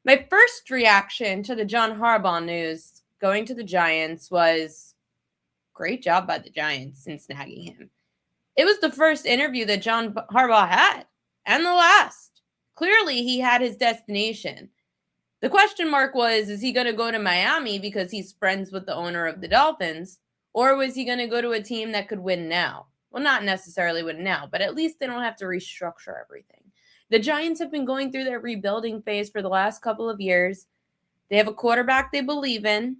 My first reaction to the John Harbaugh news going to the Giants was great job by the Giants in snagging him. It was the first interview that John Harbaugh had, and the last. Clearly, he had his destination. The question mark was, is he going to go to Miami because he's friends with the owner of the Dolphins, or was he going to go to a team that could win now? Well, not necessarily win now, but at least they don't have to restructure everything. The Giants have been going through their rebuilding phase for the last couple of years. They have a quarterback they believe in.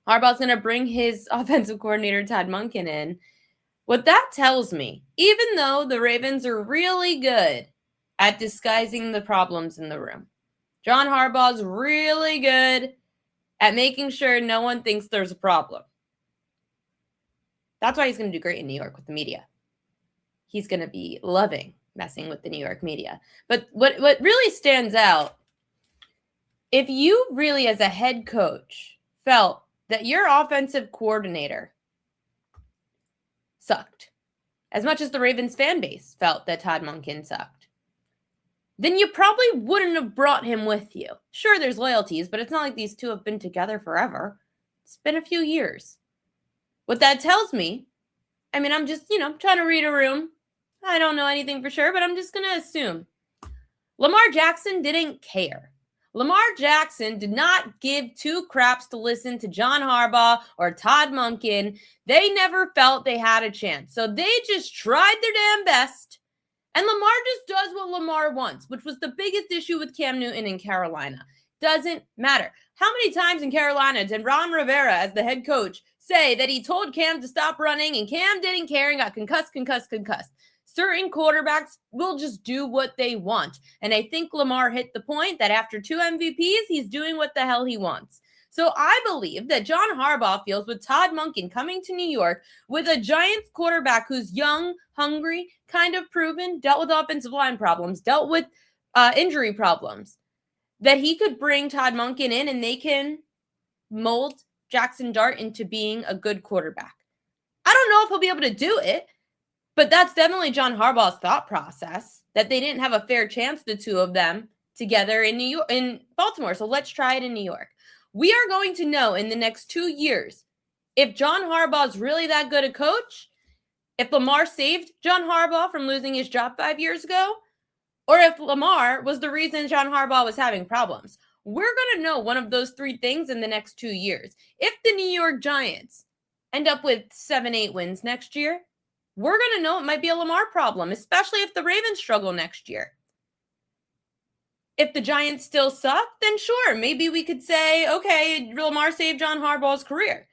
Harbaugh's going to bring his offensive coordinator, Todd Monken, in. What that tells me, even though the Ravens are really good at disguising the problems in the room, John Harbaugh's really good at making sure no one thinks there's a problem. That's why he's going to do great in New York with the media. He's going to be loving messing with the New York media. But what really stands out, if you really, as a head coach, felt that your offensive coordinator sucked, as much as the Ravens fan base felt that Todd Monken sucked, then you probably wouldn't have brought him with you. Sure, there's loyalties, but it's not like these two have been together forever. It's been a few years. What that tells me, I mean, I'm just, trying to read a room. I don't know anything for sure, but I'm just going to assume. Lamar Jackson didn't care. Lamar Jackson did not give two craps to listen to John Harbaugh or Todd Monken. They never felt they had a chance. So they just tried their damn best. And Lamar just does what Lamar wants, which was the biggest issue with Cam Newton in Carolina. Doesn't matter. How many times in Carolina did Ron Rivera, as the head coach, say that he told Cam to stop running and Cam didn't care and got concussed? Certain quarterbacks will just do what they want. And I think Lamar hit the point that after 2 MVPs, he's doing what the hell he wants. So I believe that John Harbaugh feels with Todd Monken coming to New York with a Giants quarterback who's young, hungry, kind of proven, dealt with offensive line problems, dealt with injury problems, that he could bring Todd Monken in and they can mold Jackson Dart into being a good quarterback. I don't know if he'll be able to do it, but that's definitely John Harbaugh's thought process, that they didn't have a fair chance, the two of them, together in Baltimore. So let's try it in New York. We are going to know in the next 2 years if John Harbaugh's really that good a coach, if Lamar saved John Harbaugh from losing his job 5 years ago, or if Lamar was the reason John Harbaugh was having problems. We're going to know one of those 3 things in the next 2 years. If the New York Giants end up with 7-8 wins next year, we're going to know it might be a Lamar problem, especially if the Ravens struggle next year. If the Giants still suck, then sure, maybe we could say, okay, Lamar saved John Harbaugh's career.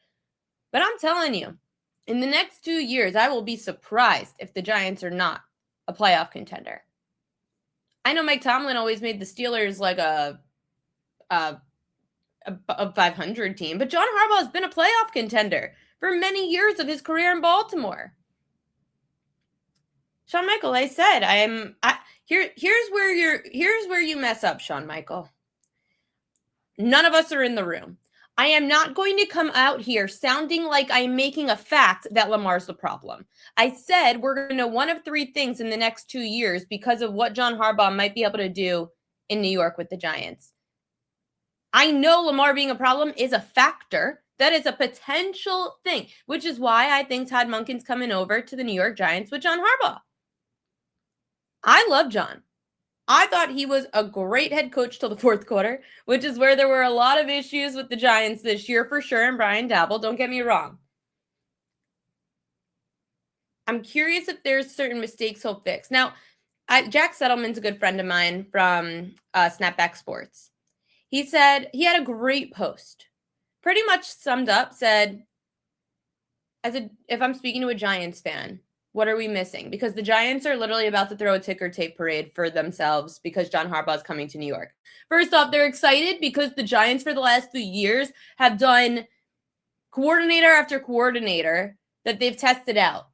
But I'm telling you, in the next 2 years, I will be surprised if the Giants are not a playoff contender. I know Mike Tomlin always made the Steelers like a 500 team, but John Harbaugh has been a playoff contender for many years of his career in Baltimore. Sean Michael, I said here's where you mess up, Sean Michael. None of us are in the room. I am not going to come out here sounding like I'm making a fact that Lamar's the problem. I said we're going to know one of 3 things in the next 2 years because of what John Harbaugh might be able to do in New York with the Giants. I know Lamar being a problem is a factor. That is a potential thing, which is why I think Todd Monken's coming over to the New York Giants with John Harbaugh. I love John. I thought he was a great head coach till the 4th quarter, which is where there were a lot of issues with the Giants this year for sure, and Brian Daboll, don't get me wrong. I'm curious if there's certain mistakes he'll fix. Now, Jack Settleman's a good friend of mine from Snapback Sports. He said he had a great post. Pretty much summed up, said, if I'm speaking to a Giants fan, what are we missing? Because the Giants are literally about to throw a ticker tape parade for themselves because John Harbaugh is coming to New York. First off, they're excited because the Giants for the last few years have done coordinator after coordinator that they've tested out.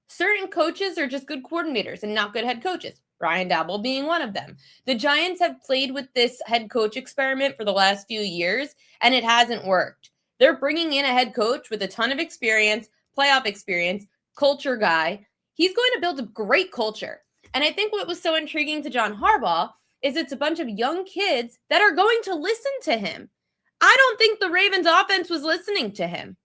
Certain coaches are just good coordinators and not good head coaches. Brian Daboll being one of them. The Giants have played with this head coach experiment for the last few years, and it hasn't worked. They're bringing in a head coach with a ton of experience, playoff experience, culture guy. He's going to build a great culture. And I think what was so intriguing to John Harbaugh is it's a bunch of young kids that are going to listen to him. I don't think the Ravens offense was listening to him.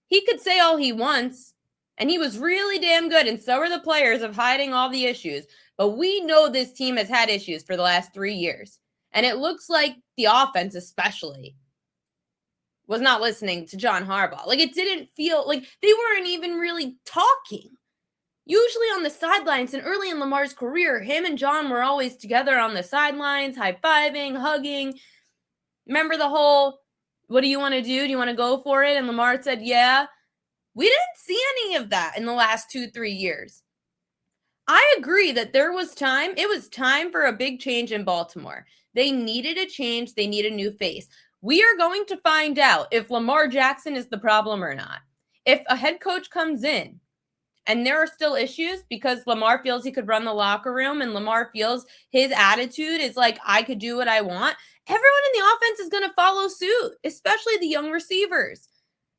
He could say all he wants, and he was really damn good, and so are the players, of hiding all the issues. But we know this team has had issues for the last 3 years. And it looks like the offense especially was not listening to John Harbaugh. Like, it didn't feel like they weren't even really talking. Usually on the sidelines and early in Lamar's career, him and John were always together on the sidelines, high-fiving, hugging. Remember the whole, what do you want to do? Do you want to go for it? And Lamar said, yeah. We didn't see any of that in the last 2-3 years. I agree that there was time. It was time for a big change in Baltimore. They needed a change. They need a new face. We are going to find out if Lamar Jackson is the problem or not. If a head coach comes in and there are still issues because Lamar feels he could run the locker room and Lamar feels his attitude is like, I could do what I want, everyone in the offense is going to follow suit, especially the young receivers.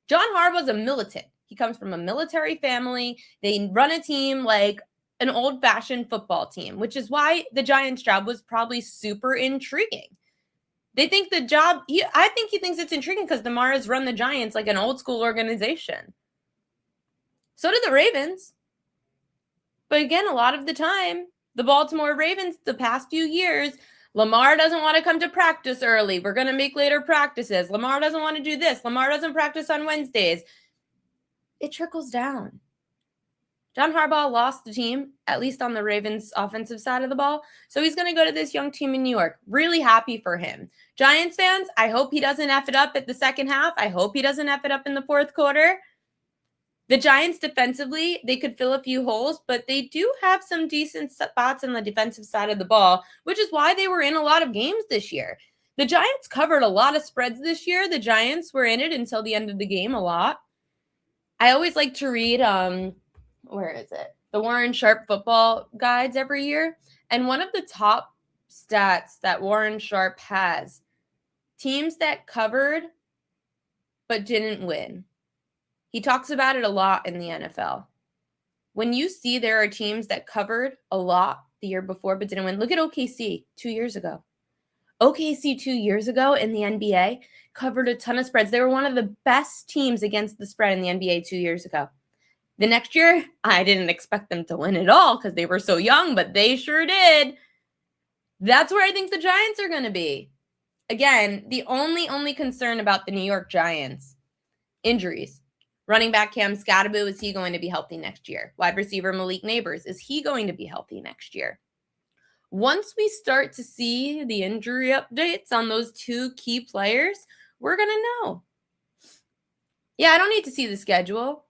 John Harbaugh is a militant. He comes from a military family. They run a team like an old-fashioned football team, which is why the Giants' job was probably super intriguing. They think the job, I think he thinks it's intriguing because Lamar has run the Giants like an old-school organization. So did the Ravens. But again, a lot of the time, the Baltimore Ravens, the past few years, Lamar doesn't want to come to practice early. We're going to make later practices. Lamar doesn't want to do this. Lamar doesn't practice on Wednesdays. It trickles down. John Harbaugh lost the team, at least on the Ravens' offensive side of the ball. So he's going to go to this young team in New York. Really happy for him. Giants fans, I hope he doesn't F it up at the second half. I hope he doesn't F it up in the fourth quarter. The Giants defensively, they could fill a few holes, but they do have some decent spots on the defensive side of the ball, which is why they were in a lot of games this year. The Giants covered a lot of spreads this year. The Giants were in it until the end of the game a lot. I always like to read, where is it? The Warren Sharp football guides every year. And one of the top stats that Warren Sharp has, teams that covered but didn't win. He talks about it a lot in the NFL. When you see there are teams that covered a lot the year before but didn't win, look at OKC 2 years ago. OKC 2 years ago in the NBA covered a ton of spreads. They were one of the best teams against the spread in the NBA 2 years ago. The next year, I didn't expect them to win at all because they were so young, but they sure did. That's where I think the Giants are going to be. Again, the only concern about the New York Giants, injuries. Running back Cam Scatterbo, is he going to be healthy next year? Wide receiver Malik Neighbors, is he going to be healthy next year? Once we start to see the injury updates on those two key players, we're going to know. Yeah, I don't need to see the schedule.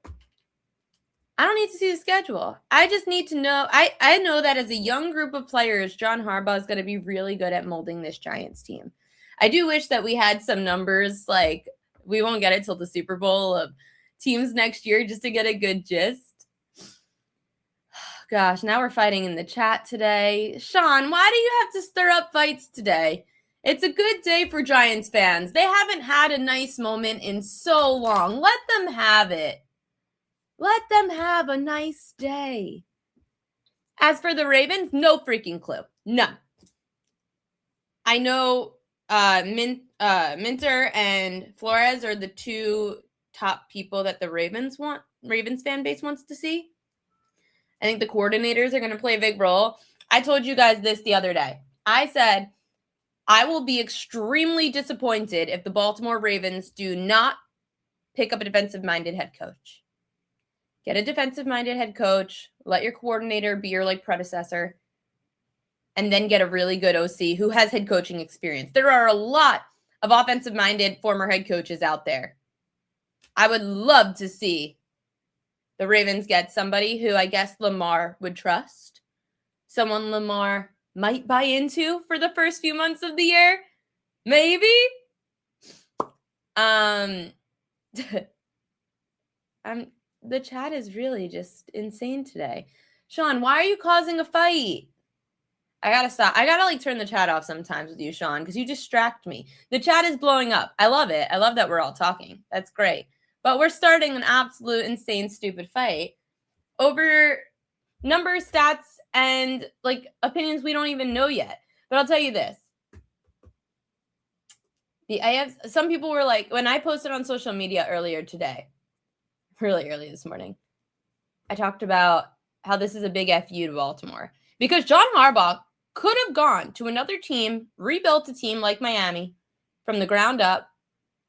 I just need to know. I know that as a young group of players, John Harbaugh is going to be really good at molding this Giants team. I do wish that we had some numbers, like we won't get it till the Super Bowl, of teams next year just to get a good gist. Gosh, now we're fighting in the chat today. Sean, why do you have to stir up fights today? It's a good day for Giants fans. They haven't had a nice moment in so long. Let them have it. Let them have a nice day. As for the Ravens, no freaking clue. None. I know Minter and Flores are the two top people that the Ravens fan base wants to see. I think the coordinators are going to play a big role. I told you guys this the other day. I said, I will be extremely disappointed if the Baltimore Ravens do not pick up a defensive-minded head coach. Get a defensive-minded head coach. Let your coordinator be your predecessor. And then get a really good OC who has head coaching experience. There are a lot of offensive-minded former head coaches out there. I would love to see the Ravens get somebody who I guess Lamar would trust. Someone Lamar might buy into for the first few months of the year. Maybe. The chat is really just insane today. Sean, why are you causing a fight? I gotta stop. I gotta turn the chat off sometimes with you, Sean, because you distract me. The chat is blowing up. I love it. I love that we're all talking. That's great. But we're starting an absolute insane, stupid fight over numbers, stats, and opinions we don't even know yet. But I'll tell you this. Some people were like, when I posted on social media earlier today, really early this morning, I talked about how this is a big FU to Baltimore. Because John Harbaugh could have gone to another team, rebuilt a team like Miami from the ground up,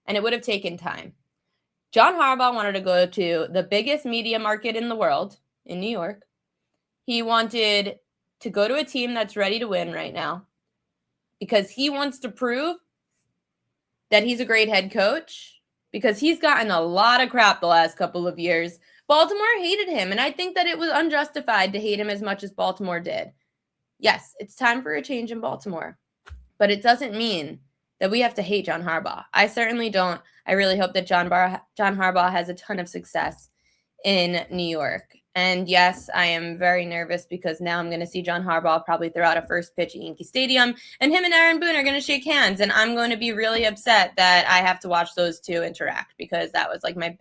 and it would have taken time. John Harbaugh wanted to go to the biggest media market in the world, in New York. He wanted to go to a team that's ready to win right now because he wants to prove that he's a great head coach, because he's gotten a lot of crap the last couple of years. Baltimore hated him, and I think that it was unjustified to hate him as much as Baltimore did. Yes, it's time for a change in Baltimore, but it doesn't mean that we have to hate John Harbaugh. I certainly don't. I really hope that John Harbaugh has a ton of success in New York. And yes, I am very nervous because now I'm going to see John Harbaugh probably throw out a first pitch at Yankee Stadium, and him and Aaron Boone are going to shake hands, and I'm going to be really upset that I have to watch those two interact, because that was like my